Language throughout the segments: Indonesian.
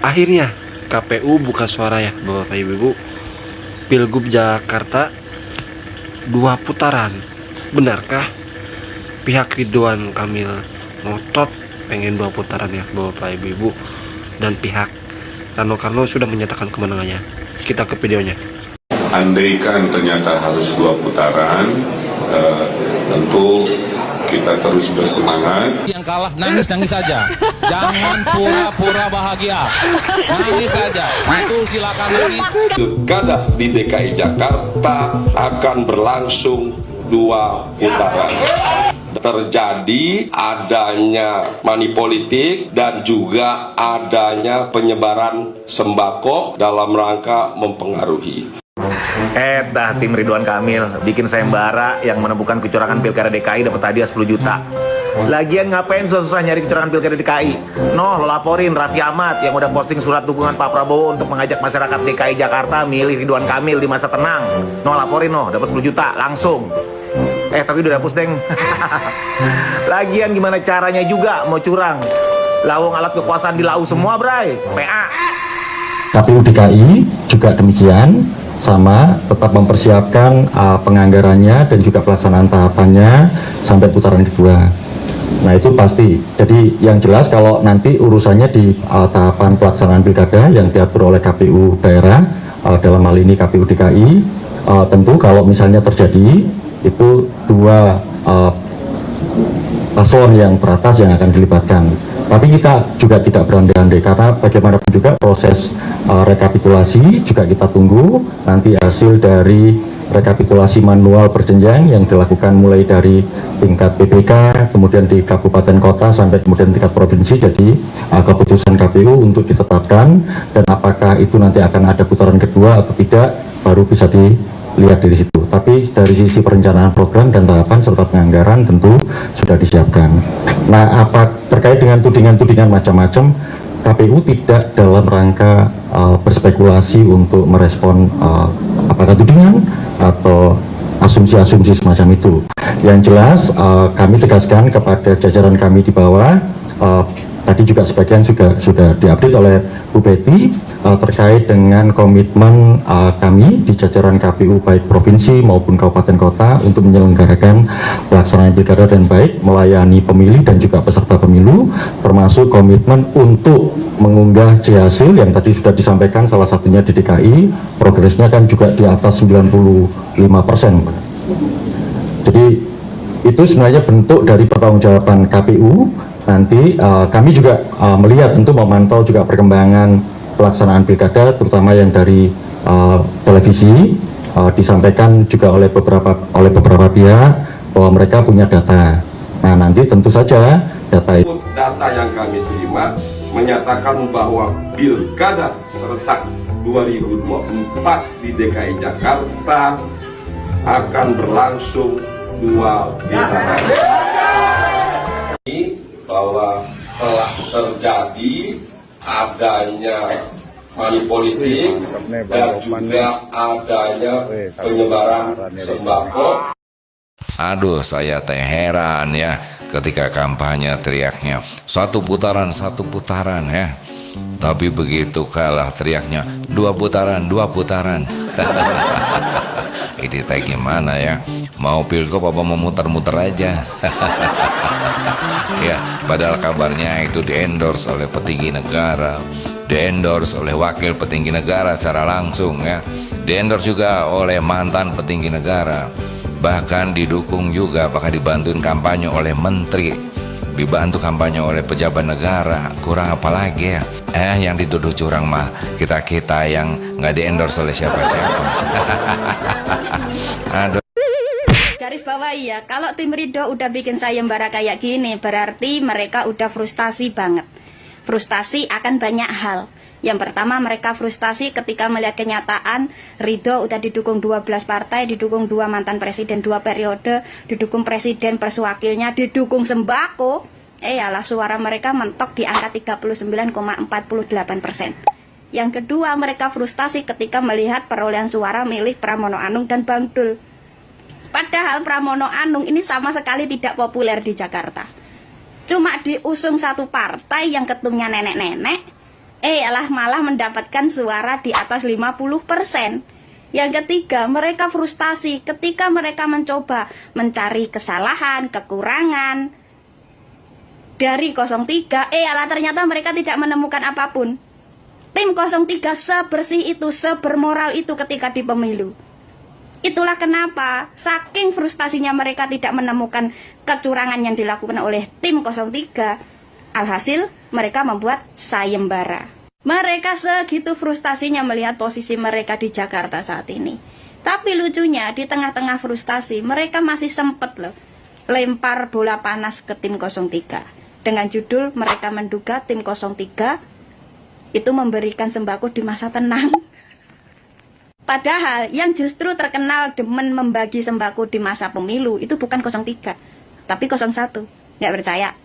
Akhirnya KPU buka suara ya Bapak Ibu. Pilgub Jakarta 2 putaran. Benarkah pihak Ridwan Kamil ngotot pengen 2 putaran ya Bapak Ibu, dan pihak Rano Karno sudah menyatakan kemenangannya? Kita ke videonya. Andaikan ternyata harus 2 putaran, tentu kita terus bersemangat. Yang kalah nangis-nangis saja, jangan pura-pura bahagia, nangis saja. Satu, silakan nangis. Pilkada di DKI Jakarta akan berlangsung 2 putaran. Terjadi adanya money politik dan juga adanya penyebaran sembako dalam rangka mempengaruhi. Dah tim Ridwan Kamil bikin sayembara yang menemukan kecurangan pilkada DKI dapat hadiah 10 juta. Lagian ngapain susah-susah nyari kecurangan pilkada DKI? Lo laporin Raffi Ahmad yang udah posting surat dukungan Pak Prabowo untuk mengajak masyarakat DKI Jakarta milih Ridwan Kamil di masa tenang. Laporin dapat 10 juta langsung. Tapi udah dihapus deng. Lagian gimana caranya juga mau curang? Lawang alat kekuasaan dilau semua, bray. PA. KPU DKI juga demikian, sama tetap mempersiapkan penganggarannya dan juga pelaksanaan tahapannya sampai putaran kedua. Nah itu pasti. Jadi yang jelas kalau nanti urusannya di tahapan pelaksanaan pilkada yang diatur oleh KPU daerah, dalam hal ini KPU DKI, tentu kalau misalnya terjadi itu 2 paslon yang teratas yang akan dilibatkan. Tapi kita juga tidak berandai-andai karena bagaimanapun juga proses rekapitulasi juga kita tunggu nanti hasil dari rekapitulasi manual berjenjang yang dilakukan mulai dari tingkat PPK, kemudian di kabupaten kota sampai kemudian tingkat provinsi. Jadi keputusan KPU untuk ditetapkan dan apakah itu nanti akan ada putaran kedua atau tidak baru bisa dilihat dari situ. Tapi dari sisi perencanaan program dan tahapan serta penganggaran tentu sudah disiapkan. Nah, apa terkait dengan tudingan-tudingan macam-macam, KPU tidak dalam rangka berspekulasi untuk merespon apakah tudingan atau asumsi-asumsi semacam itu. Yang jelas kami tegaskan kepada jajaran kami di bawah, tadi juga sebagian sudah diupdate oleh Bu Betty terkait dengan komitmen kami di jajaran KPU baik provinsi maupun kabupaten kota untuk menyelenggarakan pelaksanaan pilkada dan baik, melayani pemilih dan juga peserta pemilu, termasuk komitmen untuk mengunggah hasil yang tadi sudah disampaikan salah satunya di DKI, progresnya kan juga di atas 95%. Jadi itu sebenarnya bentuk dari pertanggungjawaban KPU. Nanti kami juga melihat tentu memantau juga perkembangan pelaksanaan pilkada terutama yang dari televisi, disampaikan juga oleh beberapa pihak bahwa mereka punya data. Nah nanti tentu saja data itu. Data yang kami terima menyatakan bahwa pilkada serentak 2024 di DKI Jakarta akan berlangsung 2 putaran. Bahwa telah terjadi adanya money politik dan juga adanya penyebaran sembako. Aduh, saya teh heran ya ketika kampanye teriaknya 1 putaran ya. Tapi begitu kalah teriaknya 2 putaran. Ini teh gimana ya? Mau pilgub apa mau muter-muter aja? Ya, padahal kabarnya itu di-endorse oleh petinggi negara, di-endorse oleh wakil petinggi negara secara langsung ya, di-endorse juga oleh mantan petinggi negara, bahkan didukung juga, bahkan dibantuin kampanye oleh menteri, dibantu kampanye oleh pejabat negara. Kurang apa lagi ya? Yang dituduh curang mah kita yang nggak di-endorse oleh siapa-siapa. Aduh. Garis bawahi ya, kalau tim Ridho udah bikin sayembara kayak gini, berarti mereka udah frustasi banget. Frustasi akan banyak hal. Yang pertama, mereka frustasi ketika melihat kenyataan Ridho udah didukung 12 partai, didukung 2 mantan presiden 2 periode, didukung presiden plus wakilnya, didukung sembako. Alah, suara mereka mentok di angka 39,48%. Yang kedua, mereka frustasi ketika melihat perolehan suara milik Pramono Anung dan Bang Dul. Padahal Pramono Anung ini sama sekali tidak populer di Jakarta. Cuma diusung satu partai yang ketumnya nenek-nenek, malah mendapatkan suara di atas 50%. Yang ketiga, mereka frustasi ketika mereka mencoba mencari kesalahan, kekurangan dari 03. Ternyata mereka tidak menemukan apapun. Tim 03 sebersih itu, sebermoral itu ketika di pemilu. Itulah kenapa saking frustasinya mereka tidak menemukan kecurangan yang dilakukan oleh tim 03. Alhasil mereka membuat sayembara. Mereka segitu frustasinya melihat posisi mereka di Jakarta saat ini. Tapi lucunya di tengah-tengah frustasi mereka masih sempat loh lempar bola panas ke tim 03. Dengan judul mereka menduga tim 03 itu memberikan sembako di masa tenang. Padahal yang justru terkenal demen membagi sembako di masa pemilu itu bukan 03, tapi 01. Nggak percaya?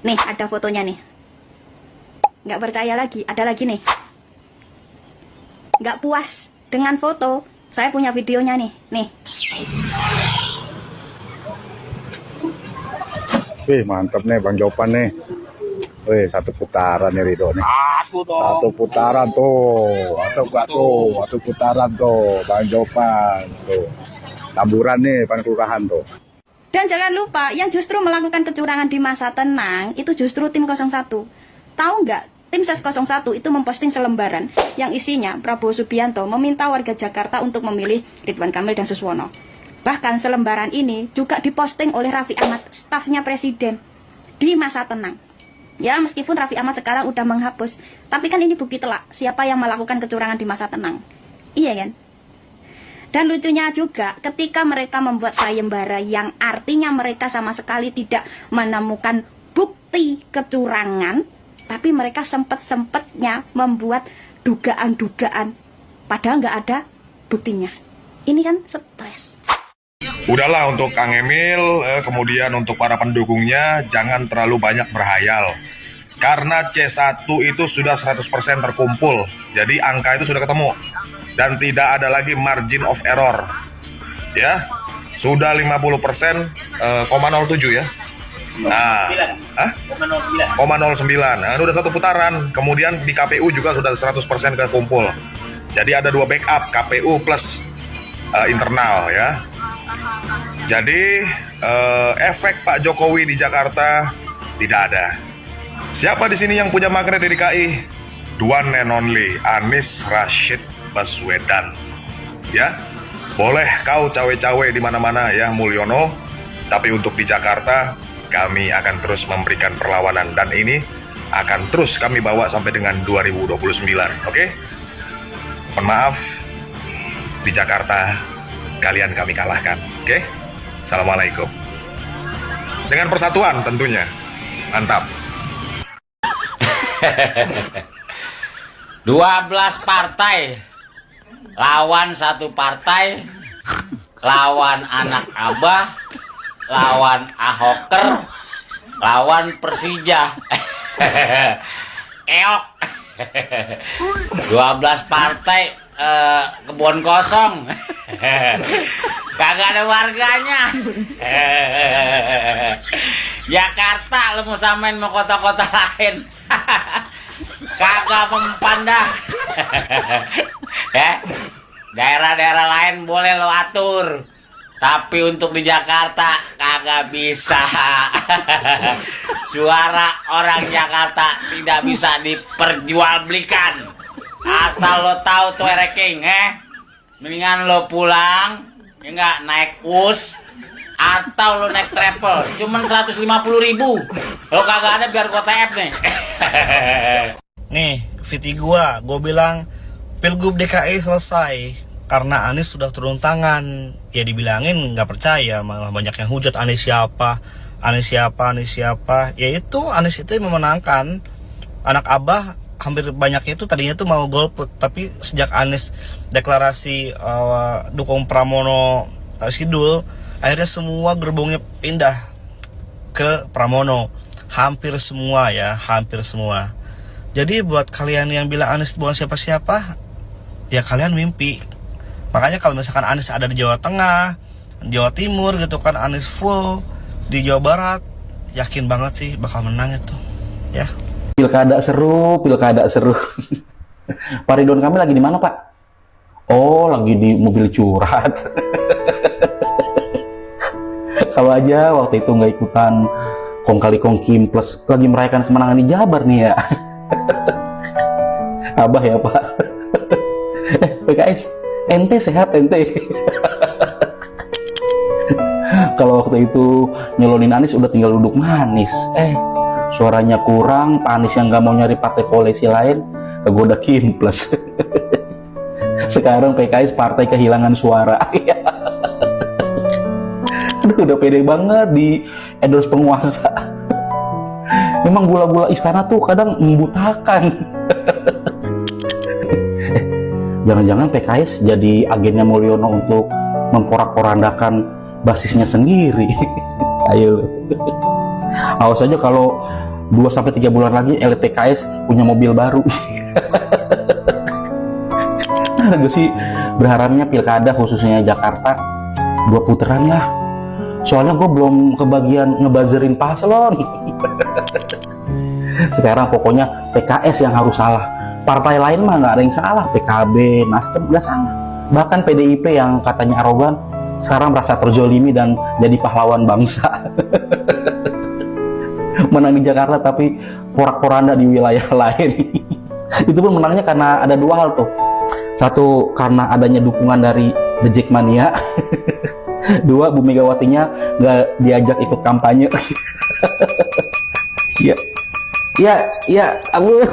Nih ada fotonya nih. Nggak percaya lagi, ada lagi nih. Nggak puas dengan foto, saya punya videonya nih. Wih, mantap nih Bang Jopan nih. Wih, satu putaran nih Ridho nih. Satu putaran tuh. Satu putaran tuh Bang Jopan tuh. Taburan nih Bang Kelurahan tuh. Dan jangan lupa, yang justru melakukan kecurangan di masa tenang itu justru tim 01. Tahu nggak, tim SES 01 itu memposting selembaran yang isinya Prabowo Subianto meminta warga Jakarta untuk memilih Ridwan Kamil dan Suswono. Bahkan selembaran ini juga diposting oleh Raffi Ahmad, stafnya presiden, di masa tenang. Ya, meskipun Raffi Ahmad sekarang udah menghapus, tapi kan ini bukti telak siapa yang melakukan kecurangan di masa tenang. Iya kan? Dan lucunya juga ketika mereka membuat sayembara yang artinya mereka sama sekali tidak menemukan bukti kecurangan, tapi mereka sempet-sempetnya membuat dugaan-dugaan padahal nggak ada buktinya. Ini kan stres. Udahlah untuk Kang Emil, kemudian untuk para pendukungnya jangan terlalu banyak berhayal. Karena C1 itu sudah 100% terkumpul. Jadi angka itu sudah ketemu. Dan tidak ada lagi margin of error. Ya, sudah 50%, 0,07 ya. Nah, 0,09. Nah, udah satu putaran. Kemudian di KPU juga sudah 100% kekumpul. Jadi ada 2 backup, KPU plus internal ya. Jadi efek Pak Jokowi di Jakarta tidak ada. Siapa di sini yang punya magnet di DKI? The one and only Anies Rashid Baswedan. Ya, boleh kau cawe-cawe di mana-mana ya Mulyono. Tapi untuk di Jakarta kami akan terus memberikan perlawanan dan ini akan terus kami bawa sampai dengan 2029. Oke? Mohon maaf, di Jakarta kalian kami kalahkan. Oke? Assalamualaikum. Dengan persatuan tentunya. Mantap. 12 partai lawan satu partai, lawan anak Abah, lawan Ahoker, lawan Persija. Eok. 12 partai kebun kosong. Kagak ada warganya. Jakarta lu mau samain sama kota-kota lain. Kagak mempan dah. Daerah-daerah lain boleh lo atur, tapi untuk di Jakarta kagak bisa. Suara orang Jakarta tidak bisa diperjualbelikan. Asal lo tahu tuh ranking, mendingan lo pulang, ya nggak, naik bus atau lo naik travel, cuman 150.000. Lo kagak ada biar gua TF nih. Nih, VT gua bilang Pilgub DKI selesai karena Anies sudah turun tangan. Ya dibilangin nggak percaya, malah banyak yang hujat Anies siapa. Ya itu Anies itu yang memenangkan. Anak Abah hampir banyaknya itu tadinya tuh mau golput, tapi sejak Anies deklarasi dukung Pramono Sidul, akhirnya semua gerbongnya pindah ke Pramono. Hampir semua. Jadi buat kalian yang bilang Anies bukan siapa-siapa, ya kalian mimpi. Makanya kalau misalkan Anies ada di Jawa Tengah, Jawa Timur gitu kan, Anies full di Jawa Barat, yakin banget sih bakal menang itu. Ya. Pilkada seru, pilkada seru. Pak Ridwan Kamil lagi di mana, Pak? Oh, lagi di mobil curhat. Kalau aja waktu itu nggak ikutan kong kali kong Kim plus lagi merayakan kemenangan di Jabar nih ya. Abah ya, Pak. PKS, ente sehat ente. Kalau waktu itu nyalonin Anies udah tinggal duduk manis. Suaranya kurang, Pak Anies yang nggak mau nyari partai koalisi lain, kegoda Kim plus. Sekarang PKS partai kehilangan suara. Aduh, udah pede banget di endorse penguasa. Memang gula-gula istana tuh kadang membutakan. Jangan-jangan PKS jadi agennya Mulyono untuk memporak-porandakan basisnya sendiri. Ayo. Awas aja kalau 2-3 bulan lagi elit PKS punya mobil baru. Nah, gue sih berharapnya pilkada khususnya Jakarta 2 putaran lah. Soalnya gue belum kebagian ngebazerin paslon. Sekarang pokoknya PKS yang harus salah. Partai lain mah nggak ada yang salah. PKB, Nasdem nggak salah. Bahkan PDIP yang katanya arogan sekarang merasa terzolimi dan jadi pahlawan bangsa. Menang di Jakarta tapi porak-poranda di wilayah lain. Itu pun menangnya karena ada 2 hal tuh. Satu, karena adanya dukungan dari The Jackmania. 2, Bu Megawatinya nggak diajak ikut kampanye. Iya, Abu.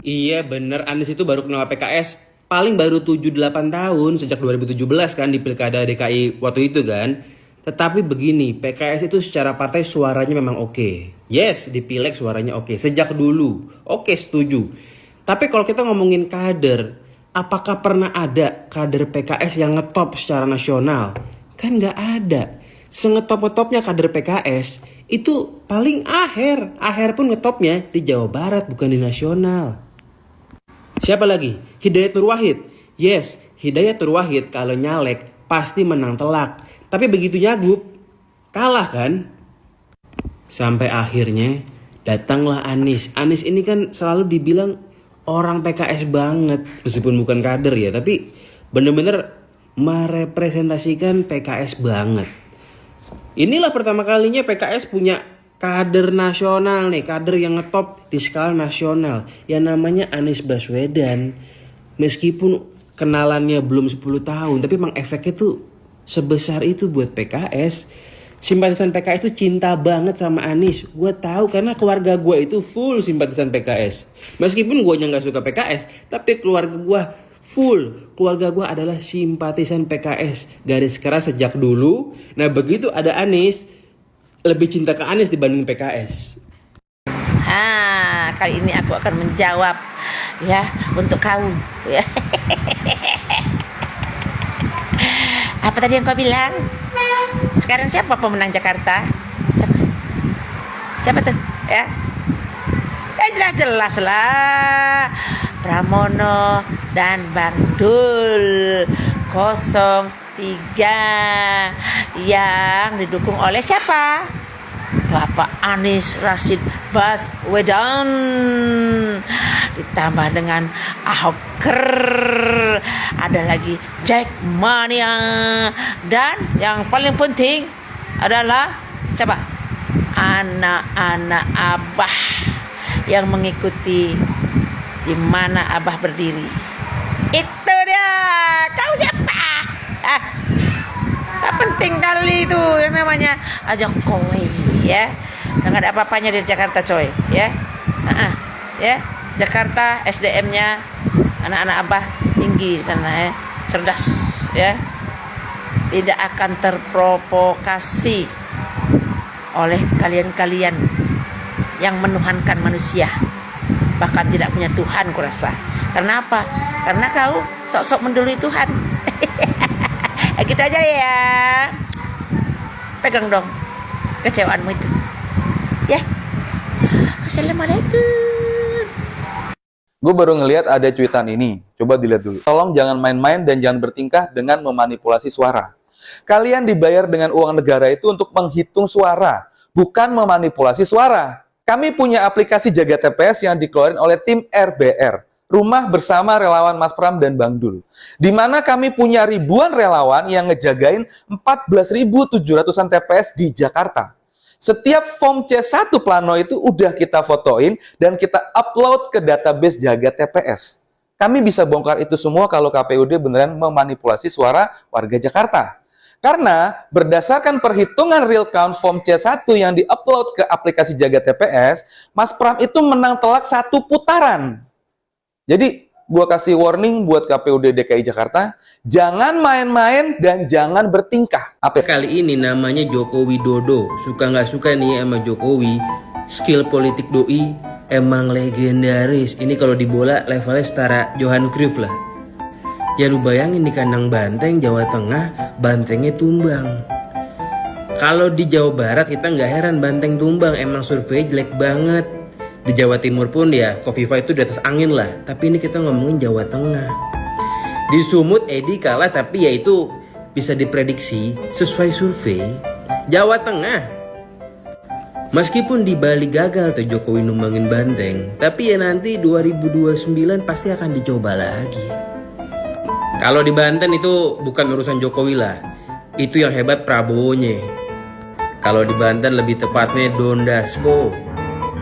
Iya bener, Anies itu baru kenal PKS paling baru 7-8 tahun sejak 2017 kan di Pilkada DKI waktu itu kan. Tetapi begini, PKS itu secara partai suaranya memang oke. Yes, di Pileg suaranya oke. Sejak dulu, oke setuju. Tapi kalau kita ngomongin kader, apakah pernah ada kader PKS yang ngetop secara nasional? Kan nggak ada. Sengetop-ngetopnya kader PKS itu paling akhir. Akhir pun ngetopnya di Jawa Barat bukan di nasional. Siapa lagi? Hidayat Nur Wahid. Yes, Hidayat Nur Wahid kalau nyalek pasti menang telak. Tapi begitu nyagup, kalah kan? Sampai akhirnya datanglah Anies. Anies ini kan selalu dibilang orang PKS banget. Meskipun bukan kader ya, tapi bener-bener merepresentasikan PKS banget. Inilah pertama kalinya PKS punya kader nasional nih, kader yang ngetop di skala nasional yang namanya Anies Baswedan. Meskipun kenalannya belum 10 tahun, tapi emang efeknya tuh sebesar itu buat PKS. Simpatisan PKS itu cinta banget sama Anies. Gue tahu karena keluarga gue itu full simpatisan PKS. Meskipun gue nggak suka PKS, tapi keluarga gue full. Keluarga gue adalah simpatisan PKS, garis keras sejak dulu. Nah begitu ada Anies, lebih cinta ke Anies dibanding PKS. Kali ini aku akan menjawab ya untuk kau ya. Apa tadi yang kau bilang? Sekarang siapa pemenang Jakarta? Siapa tuh? Ya jelas lah Pramono dan Bang Dul 03 yang didukung oleh siapa? Bapak Anies Rashid Baswedan ditambah dengan Ahoker, ada lagi Jackmania, dan yang paling penting adalah siapa? Anak-anak Abah yang mengikuti di mana Abah berdiri. Itu dia. Kau siapa? Tak penting kali itu yang namanya ajak kowe ya. Nggak ada apa-apanya di Jakarta coy ya. Ya Jakarta SDM-nya anak-anak Abah tinggi di sana ya, cerdas ya, tidak akan terprovokasi oleh kalian-kalian yang menuhankan manusia, bahkan tidak punya Tuhan kurasa. Karena apa? Karena kau sok-sok mendului Tuhan. Gitu aja ya. Pegang dong kecewaanmu itu. Ya. Assalamualaikum. Gue baru ngelihat ada cuitan ini. Coba dilihat dulu. Tolong jangan main-main dan jangan bertingkah dengan memanipulasi suara. Kalian dibayar dengan uang negara itu untuk menghitung suara, bukan memanipulasi suara. kami punya aplikasi Jaga TPS yang dikeluarin oleh tim RBR, Rumah Bersama Relawan Mas Pram dan Bang Dul. Di mana kami punya ribuan relawan yang ngejagain 14.700-an TPS di Jakarta. Setiap form C1 plano itu udah kita fotoin dan kita upload ke database Jaga TPS. Kami bisa bongkar itu semua kalau KPUD beneran memanipulasi suara warga Jakarta. Karena berdasarkan perhitungan real count form C1 yang diupload ke aplikasi Jaga TPS, Mas Pram itu menang telak 1 putaran. Jadi, gua kasih warning buat KPUD DKI Jakarta, jangan main-main dan jangan bertingkah. Kali ini namanya Joko Widodo. Suka nggak suka nih sama Jokowi, skill politik doi emang legendaris. Ini kalau di bola levelnya setara Johan Cruyff lah. Ya lu bayangin di kandang Banteng, Jawa Tengah, Bantengnya tumbang. Kalau di Jawa Barat kita nggak heran Banteng tumbang, emang survei jelek banget. Di Jawa Timur pun ya, Kofifa itu di atas angin lah. Tapi ini kita ngomongin Jawa Tengah. Di Sumut Edi kalah, tapi ya itu bisa diprediksi sesuai survei. Jawa Tengah, meskipun di Bali gagal tuh Jokowi numbangin Banteng, tapi ya nanti 2029 pasti akan dicoba lagi. Kalau di Banten itu bukan urusan Jokowi lah, itu yang hebat Prabowo-nya. Kalau di Banten lebih tepatnya Don Dasko.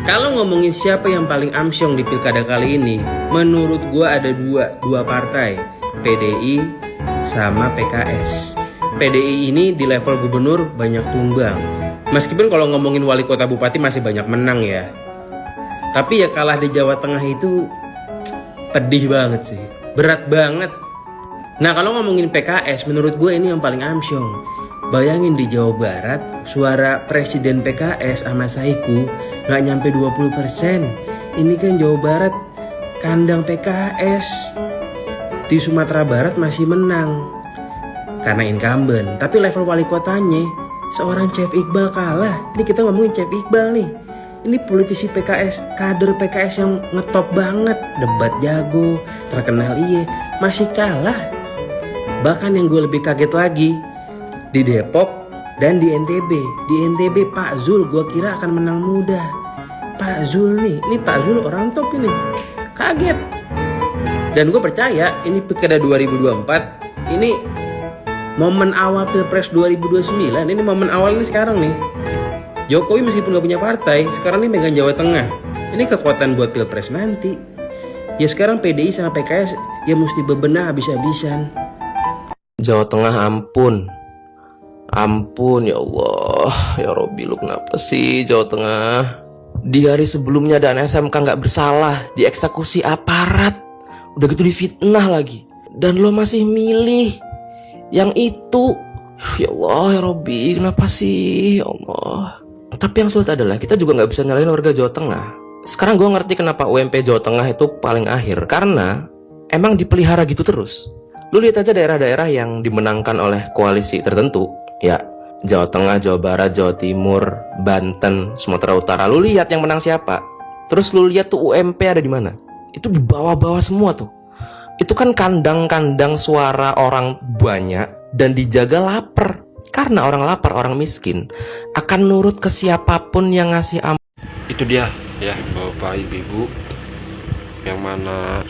Kalau ngomongin siapa yang paling amsyong di pilkada kali ini, menurut gua ada dua partai, PDI sama PKS. PDI ini di level gubernur banyak tumbang. Meskipun kalau ngomongin wali kota bupati masih banyak menang ya. Tapi ya kalah di Jawa Tengah itu pedih banget sih, berat banget. Nah kalau ngomongin PKS, menurut gue ini yang paling amsyong. Bayangin di Jawa Barat, suara presiden PKS sama Saiku nggak nyampe 20%. Ini kan Jawa Barat, kandang PKS. Di Sumatera Barat masih menang karena incumbent. Tapi level wali kotanya, seorang Chef Iqbal kalah. Ini kita ngomongin Chef Iqbal nih. Ini politisi PKS, kader PKS yang ngetop banget. Debat jago, terkenal masih kalah. Bahkan yang gue lebih kaget lagi, di Depok dan di NTB. Di NTB Pak Zul gue kira akan menang mudah. Pak Zul nih, ini Pak Zul orang top ini. Kaget. Dan gue percaya ini pilkada 2024, ini momen awal Pilpres 2029, ini momen awal ini sekarang nih. Jokowi meskipun gak punya partai, sekarang ini megang Jawa Tengah. Ini kekuatan buat Pilpres nanti. Ya sekarang PDI sama PKS ya mesti bebenah habis-habisan. Jawa Tengah ampun ya Allah, ya Robbi lu kenapa sih Jawa Tengah? Di hari sebelumnya dan SMK nggak bersalah, dieksekusi aparat, udah gitu difitnah lagi, dan lo masih milih yang itu. Ya Allah ya Robbi, kenapa sih ya Allah? Tapi yang sulit adalah kita juga nggak bisa nyalain warga Jawa Tengah. Sekarang gue ngerti kenapa UMP Jawa Tengah itu paling akhir, karena emang dipelihara gitu terus. Lu lihat aja daerah-daerah yang dimenangkan oleh koalisi tertentu, ya Jawa Tengah, Jawa Barat, Jawa Timur, Banten, Sumatera Utara. Lu lihat yang menang siapa? Terus lu lihat tuh UMP ada di mana? Itu di bawah-bawah semua tuh. Itu kan kandang-kandang suara orang banyak dan dijaga lapar. Karena orang lapar, orang miskin akan nurut ke siapapun yang ngasih Itu dia ya Bapak Ibu yang mana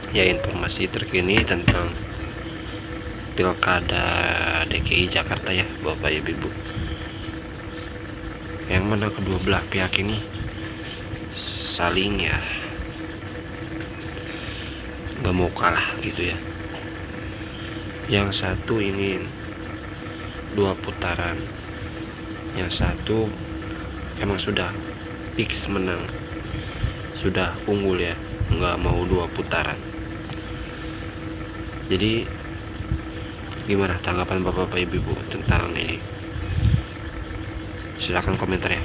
ya informasi terkini tentang pilkada DKI Jakarta ya Bapak Ibu, yang mana kedua belah pihak ini saling ya gak mau kalah gitu ya. Yang satu ingin 2 putaran, yang satu emang sudah fix menang, sudah unggul ya, nggak mau 2 putaran. Jadi gimana tanggapan Bapak Ibu tentang ini? Silahkan komentar ya.